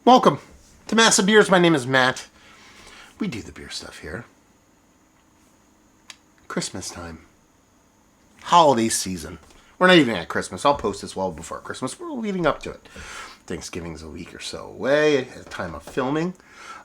Welcome to Massive Beers. My name is Matt. We do the beer stuff here. Christmas time. Holiday season. We're not even at Christmas. I'll post this well before Christmas. We're leading up to it. Thanksgiving's a week or so away at the time of filming.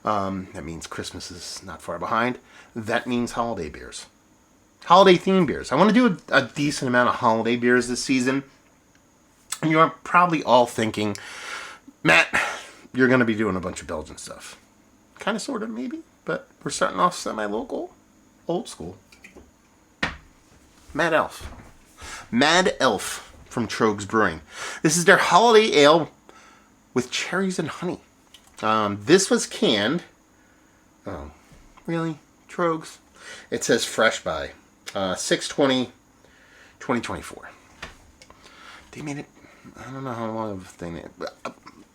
That means Christmas is not far behind. That means holiday beers. Holiday themed beers. I want to do a decent amount of holiday beers this season. And you are probably all thinking, Matt, you're going to be doing a bunch of Belgian stuff. Kind of, sort of, maybe. But we're starting off semi-local. Old school. Mad Elf. Mad Elf from Troegs Brewing. This is their holiday ale with cherries and honey. This was canned. Oh, really? Troegs? It says fresh by 6/20/2024. They made it, I don't know how long of a thing but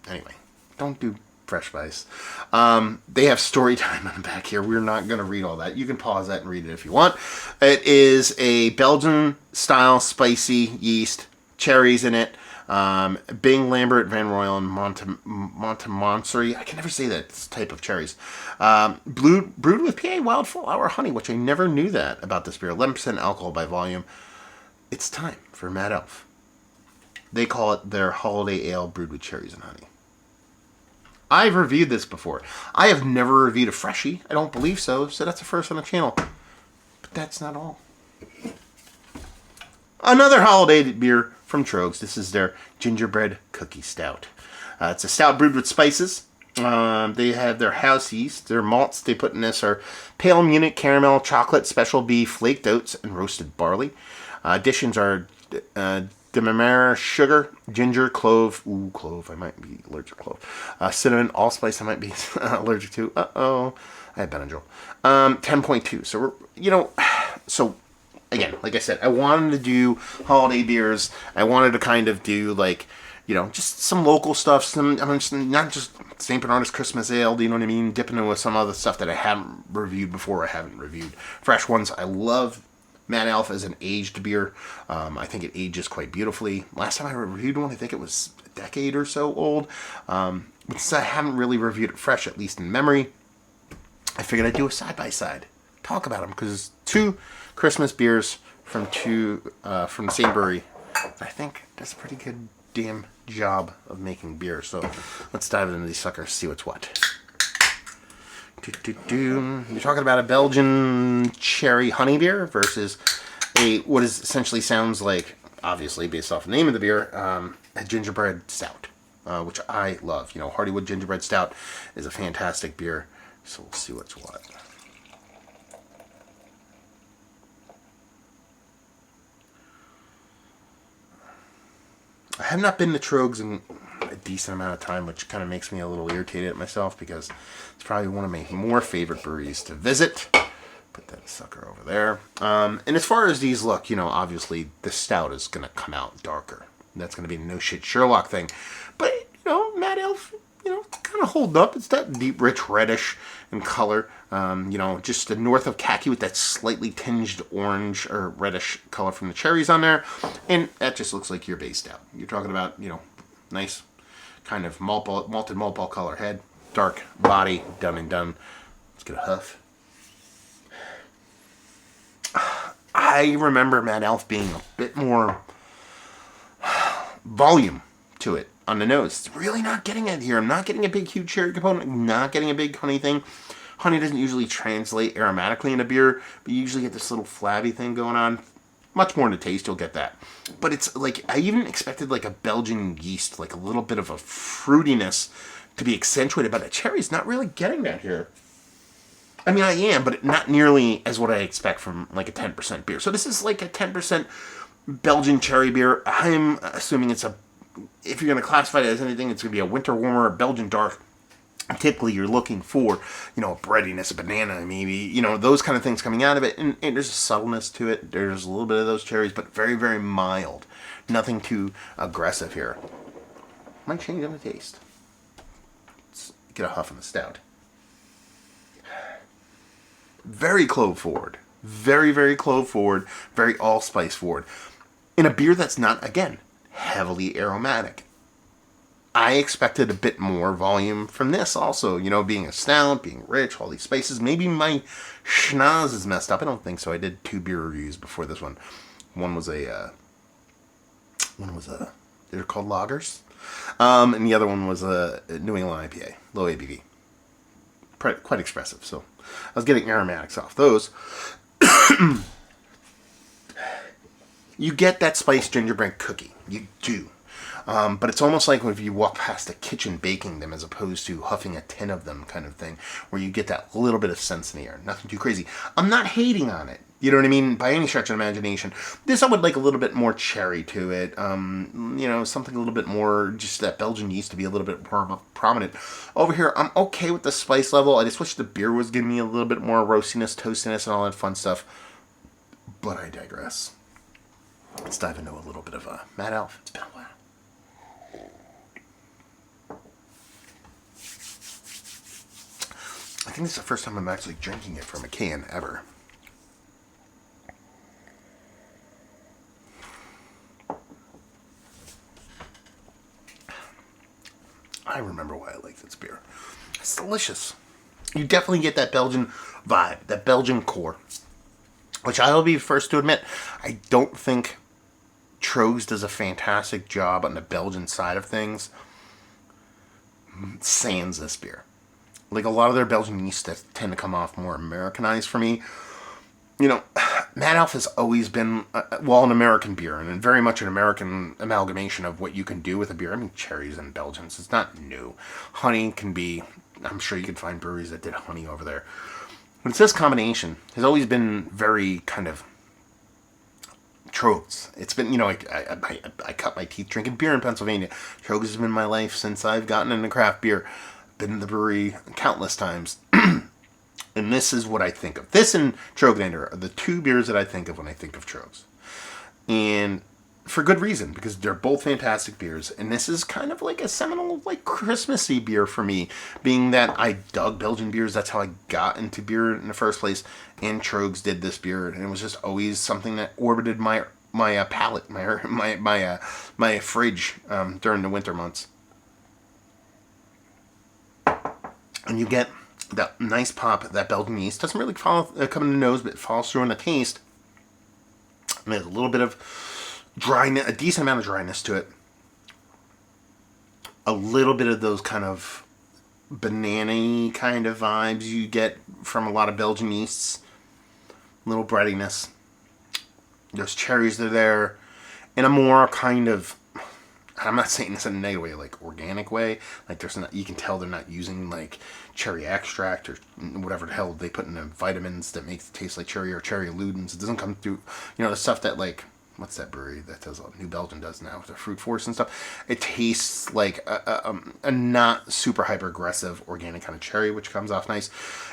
anyway, don't do fresh buys. They have story time on the back here. We're not going to read all that. You can pause that and read it if you want. It is a Belgian style spicy yeast, cherries in it. Bing, Lambert, Van Royal, and Montemontsery. I can never say that type of cherries. Brewed with PA wildflower honey, which I never knew that about this beer. 11% alcohol by volume. It's time for Mad Elf. They call it their holiday ale brewed with cherries and honey. I've reviewed this before. I have never reviewed a freshie. I don't believe so. So that's the first on the channel. But that's not all. Another holiday beer from Troegs. This is their Gingerbread Cookie Stout. It's a stout brewed with spices. They have their house yeast. Their malts they put in this are pale Munich caramel, chocolate, special bee, flaked oats, and roasted barley. Additions are demerara, sugar, ginger, clove. Ooh, clove. I might be allergic to clove. Cinnamon, allspice. I might be allergic to. Uh-oh. I have Benadryl. 10.2. So, so again, like I said, I wanted to do holiday beers. I wanted to kind of do just some local stuff. Not just St. Bernard's Christmas Ale. Do you know what I mean? Dipping into some other stuff that I haven't reviewed before. I haven't reviewed fresh ones. I love Mad Elf as an aged beer. I think it ages quite beautifully. Last time I reviewed one, I think it was a decade or so old. But since I haven't really reviewed it fresh, at least in memory, I figured I'd do a side-by-side. Talk about them, because two Christmas beers from the same brewery. I think that's a pretty good damn job of making beer. So let's dive into these suckers, see what's what. You're talking about a Belgian cherry honey beer versus what is essentially sounds like, obviously based off the name of the beer, a gingerbread stout, which I love. Hardywood gingerbread stout is a fantastic beer. So we'll see what's what. I have not been to Troegs in a decent amount of time, which kind of makes me a little irritated at myself because it's probably one of my more favorite breweries to visit. Put that sucker over there. And as far as these look, obviously the stout is going to come out darker. That's going to be a no shit Sherlock thing. But, Mad Elf, kind of holding up. It's that deep, rich reddish in color. Just north of khaki with that slightly tinged orange or reddish color from the cherries on there. And that just looks like your base stout. You're talking about, nice kind of malted malt ball color head. Dark body, done and done. Let's get a huff. I remember Mad Elf being a bit more volume to it on the nose. It's really not getting it here. I'm not getting a big, huge cherry component. I'm not getting a big honey thing. Honey doesn't usually translate aromatically in a beer, but you usually get this little flabby thing going on. Much more in the taste, you'll get that. But it's like, I even expected like a Belgian yeast, like a little bit of a fruitiness to be accentuated, but the cherry's not really getting that here. I mean, I am, but not nearly as what I expect from like a 10% beer. So this is like a 10% Belgian cherry beer. I'm assuming if you're going to classify it as anything, it's going to be a winter warmer, a Belgian dark. Typically, you're looking for, a breadiness, a banana, maybe, those kind of things coming out of it. And there's a subtleness to it. There's a little bit of those cherries, but very, very mild. Nothing too aggressive here. Might change on the taste. Let's get a huff on the stout. Very clove forward. Very, very clove forward. Very allspice forward. In a beer that's not, again, heavily aromatic. I expected a bit more volume from this also. You know, being a stout, being rich, all these spices. Maybe my schnoz is messed up. I don't think so. I did 2 beer reviews before this one. One was they're called lagers. And the other one was a New England IPA, low ABV. Quite expressive. So I was getting aromatics off those. You get that spiced gingerbread cookie. You do. But it's almost like if you walk past a kitchen baking them as opposed to huffing a tin of them kind of thing, where you get that little bit of sense in the air. Nothing too crazy. I'm not hating on it. You know what I mean? By any stretch of imagination. This I would like a little bit more cherry to it. You know, something a little bit more, just that Belgian yeast to be a little bit more prominent. Over here, I'm okay with the spice level. I just wish the beer was giving me a little bit more roastiness, toastiness, and all that fun stuff. But I digress. Let's dive into a little bit of Mad Elf. It's been a while. I think this is the first time I'm actually drinking it from a can ever. I remember why I like this beer. It's delicious. You definitely get that Belgian vibe, that Belgian core, which I will be first to admit, I don't think Troegs does a fantastic job on the Belgian side of things. Sans this beer. Like a lot of their Belgian yeasts that tend to come off more Americanized for me. You know, Mad Elf has always been, an American beer, and very much an American amalgamation of what you can do with a beer. I mean, cherries and Belgians, it's not new. Honey can be, I'm sure you can find breweries that did honey over there. But it's this combination has always been very kind of Troegs. It's been, you know, I cut my teeth drinking beer in Pennsylvania. Troegs has been my life since I've gotten into craft beer. Been in the brewery countless times. And this is what I think of. This and Troeglander are the 2 beers that I think of when I think of Troegs. And for good reason, because they're both fantastic beers. And this is kind of like a seminal, like, Christmassy beer for me. Being that I dug Belgian beers, that's how I got into beer in the first place. And Troegs did this beer. And it was just always something that orbited my palate, my fridge during the winter months. And you get that nice pop, that Belgian yeast. Doesn't really come in the nose, but it falls through in the taste. And there's a little bit of dryness, a decent amount of dryness to it. A little bit of those kind of banana-y kind of vibes you get from a lot of Belgian yeasts. A little breadiness. Those cherries are there. In a more kind of, I'm not saying this in a negative way, like organic way. Like there's not, you can tell they're not using like cherry extract or whatever the hell they put in the vitamins that makes it taste like cherry or cherry illudins. It doesn't come through, you know, the stuff that like, what's that brewery that does New Belgium does now with their fruit force and stuff. It tastes like a not super hyper aggressive organic kind of cherry, which comes off nice.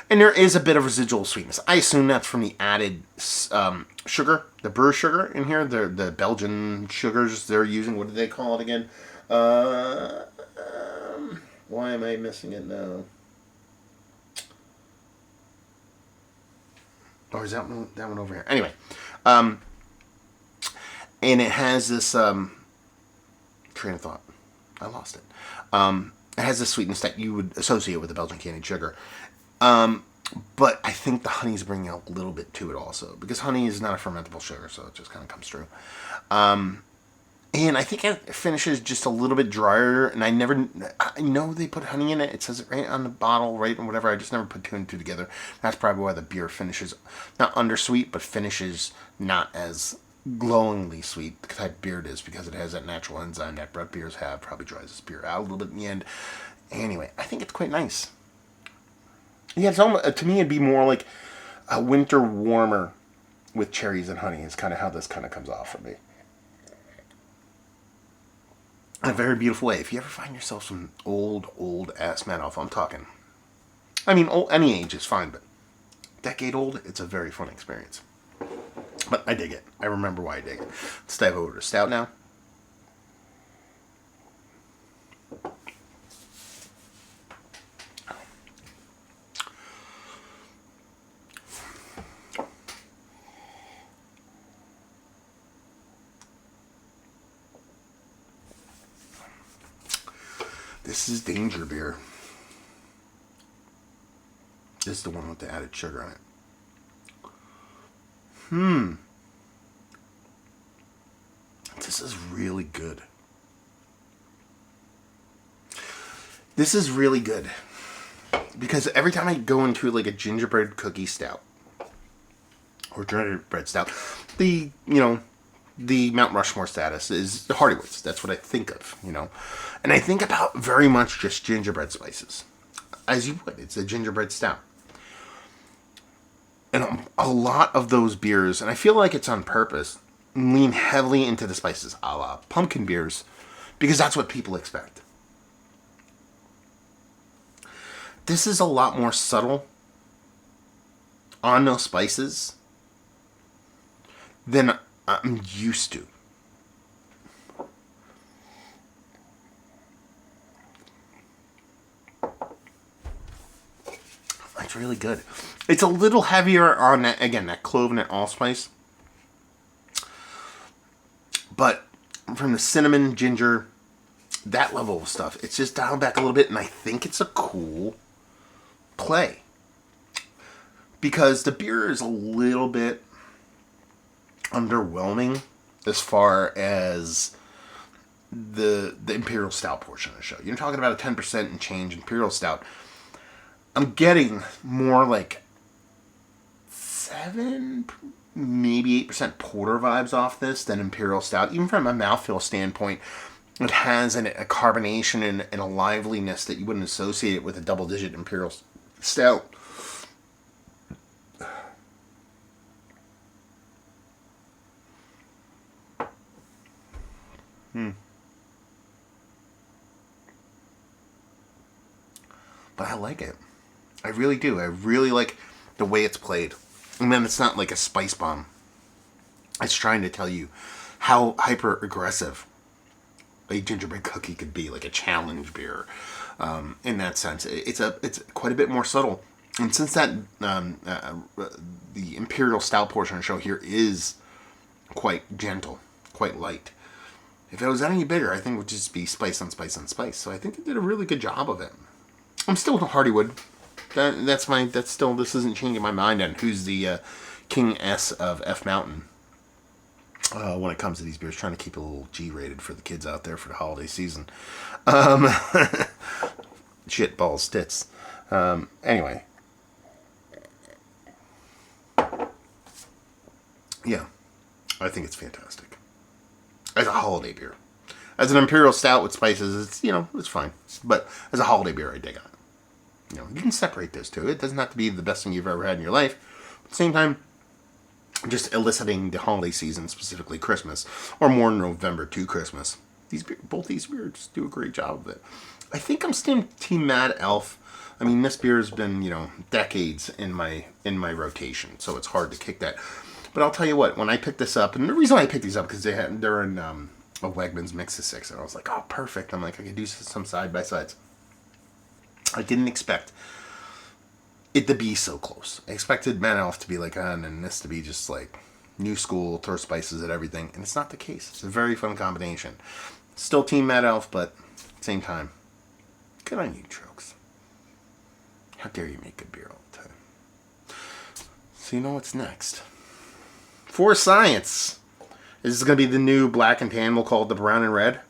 And there is a bit of residual sweetness. I assume that's from the added sugar, the brewer sugar in here. The Belgian sugars they're using. What do they call it again? Why am I missing it now? Or is that one over here? Anyway, and it has this train of thought. I lost it. It has this sweetness that you would associate with the Belgian candied sugar. But I think the honey's bringing out a little bit to it also. Because honey is not a fermentable sugar, so it just kind of comes through. And I think it finishes just a little bit drier. And I know they put honey in it. It says it right on the bottle, right, and whatever. I just never put 2 and 2 together. That's probably why the beer finishes not undersweet, but finishes not as glowingly sweet the type of beer it is, because it has that natural enzyme that bread beers have. Probably dries this beer out a little bit in the end. Anyway, I think it's quite nice. Yeah, it's almost, to me it'd be more like a winter warmer with cherries and honey is kind of how this kind of comes off for me. In a very beautiful way. If you ever find yourself some old ass Mad Elf, I'm talking. I mean, any age is fine, but decade old, it's a very fun experience. But I dig it. I remember why I dig it. Let's dive over to Stout now. This is Danger Beer. This is the one with the added sugar on it. This is really good. This is really good. Because every time I go into like a gingerbread cookie stout or gingerbread stout, the Mount Rushmore status is the Hardywood's. That's what I think of, And I think about very much just gingerbread spices. As you would. It's a gingerbread stout. And a lot of those beers, and I feel like it's on purpose, lean heavily into the spices, a la pumpkin beers, because that's what people expect. This is a lot more subtle on those spices than I'm used to. It's really good. It's a little heavier on that, again, that clove and that allspice. But from the cinnamon, ginger, that level of stuff, it's just dialed back a little bit, and I think it's a cool play. Because the beer is a little bit underwhelming as far as the Imperial Stout portion of the show. You're talking about a 10% and change Imperial Stout. I'm getting more like 7, maybe 8% porter vibes off this than Imperial Stout. Even from a mouthfeel standpoint, it has a carbonation and a liveliness that you wouldn't associate with a double-digit Imperial Stout. But I like it. I really do. I really like the way it's played. And then it's not like a spice bomb. It's trying to tell you how hyper aggressive a gingerbread cookie could be, like a challenge beer. In that sense, it's quite a bit more subtle. And since that the Imperial Stout portion of the show here is quite gentle, quite light. If it was any bigger, I think it would just be spice on spice on spice. So I think it did a really good job of it. I'm still Hardywood. This isn't changing my mind on who's the King S of F Mountain when it comes to these beers. Trying to keep it a little G-rated for the kids out there for the holiday season. Shit, balls, tits. Anyway. Yeah. I think it's fantastic. As a holiday beer. As an Imperial Stout with spices, it's fine. But as a holiday beer, I dig it. You can separate those two. It doesn't have to be the best thing you've ever had in your life. At the same time, just eliciting the holiday season, specifically Christmas, or more November to Christmas. Both these beers do a great job of it. I think I'm still Team Mad Elf. I mean, this beer has been, decades in my rotation, so it's hard to kick that. But I'll tell you what, when I picked this up, and the reason I picked these up because they're in a Wegmans Mix of 6, and I was like, oh, perfect. I'm like, I could do some side by sides. I didn't expect it to be so close. I expected Mad Elf to be like, and this to be just like new school, throw spices at everything, and it's not the case. It's a very fun combination. Still Team Mad Elf, but at the same time, good on you, Troegs. How dare you make good beer all the time. So you know what's next? For Science. Is this going to be the new black and tan? We'll call it the brown and red.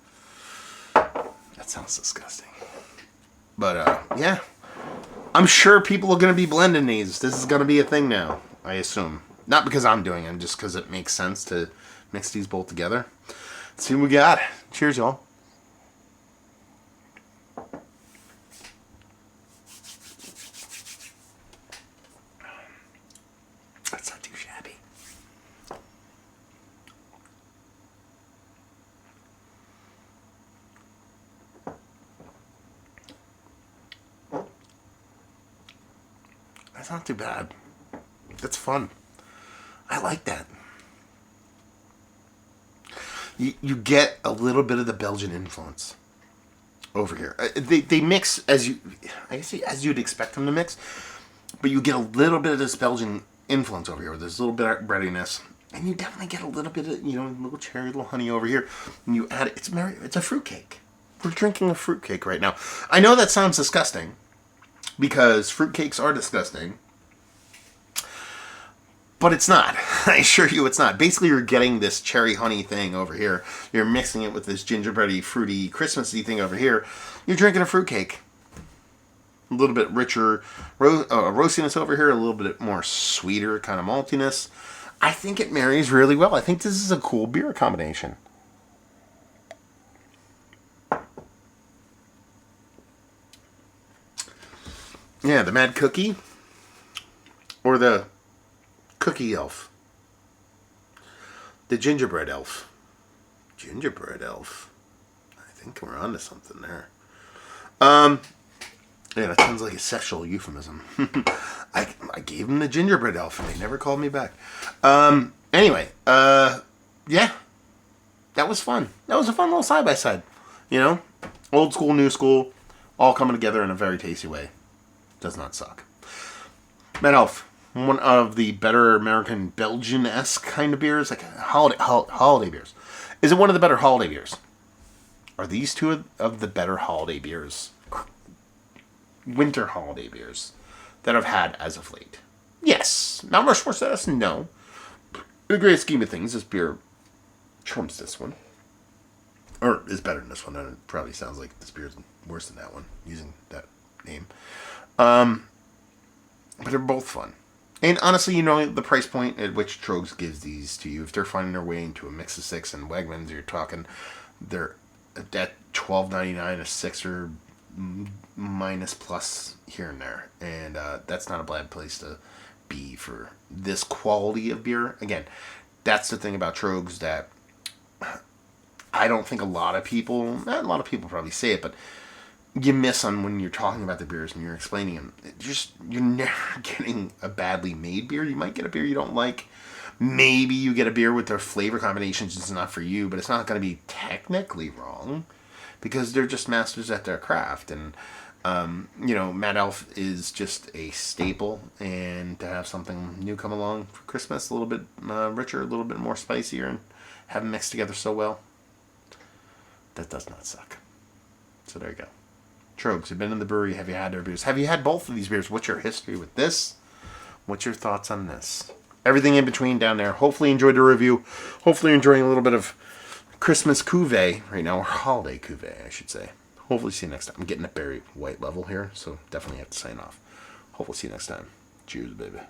That sounds disgusting. But, yeah. I'm sure people are going to be blending these. This is going to be a thing now, I assume. Not because I'm doing it, just because it makes sense to mix these both together. Let's see what we got. Cheers, y'all. That's not too shabby. That's not too bad. That's fun. I like that. You get a little bit of the Belgian influence over here. They mix as you'd expect them to mix, but you get a little bit of this Belgian influence over here. There's a little bit of breadiness, and you definitely get a little bit of little cherry, little honey over here. And you add it's a fruitcake. We're drinking a fruitcake right now. I know that sounds disgusting, because fruitcakes are disgusting. But it's not. I assure you it's not. Basically, you're getting this cherry honey thing over here. You're mixing it with this gingerbready, fruity, Christmassy thing over here. You're drinking a fruitcake. A little bit richer roastiness over here. A little bit more sweeter kind of maltiness. I think it marries really well. I think this is a cool beer combination. Yeah, the Mad Cookie. Or the Cookie Elf. The Gingerbread Elf. Gingerbread Elf. I think we're onto something there. Yeah, that sounds like a sexual euphemism. I gave him the Gingerbread Elf and they never called me back. Anyway, yeah. That was fun. That was a fun little side-by-side. You know? Old school, new school, all coming together in a very tasty way. Does not suck. Mad Elf. One of the better American Belgian-esque kind of beers, like holiday beers. Is it one of the better holiday beers? Are these two of the better holiday beers, winter holiday beers, that I've had as of late? Yes. Mount Rushmore says no. In the great scheme of things, this beer trumps this one. Or is better than this one, and it probably sounds like this beer is worse than that one, using that name. But they're both fun. And honestly, you know, the price point at which Troegs gives these to you, if they're finding their way into a mix of six and Wegmans, you're talking, they're at $12.99 a sixer minus plus here and there. And that's not a bad place to be for this quality of beer. Again, that's the thing about Troegs that I don't think not a lot of people probably say it, but you miss on when you're talking about the beers and you're explaining them. You're never getting a badly made beer. You might get a beer you don't like. Maybe you get a beer with their flavor combinations it's not for you, but it's not going to be technically wrong because they're just masters at their craft. And, you know, Mad Elf is just a staple, and to have something new come along for Christmas, a little bit richer, a little bit more spicier, and have them mixed together so well, that does not suck. So there you go. Troegs, you've been in the brewery. Have you had their beers? Have you had both of these beers? What's your history with this? What's your thoughts on this? Everything in between down there. Hopefully you enjoyed the review. Hopefully you're enjoying a little bit of Christmas cuvee right now, or holiday cuvee, I should say. Hopefully see you next time. I'm getting a Barry White level here, so definitely have to sign off. Hopefully see you next time. Cheers, baby.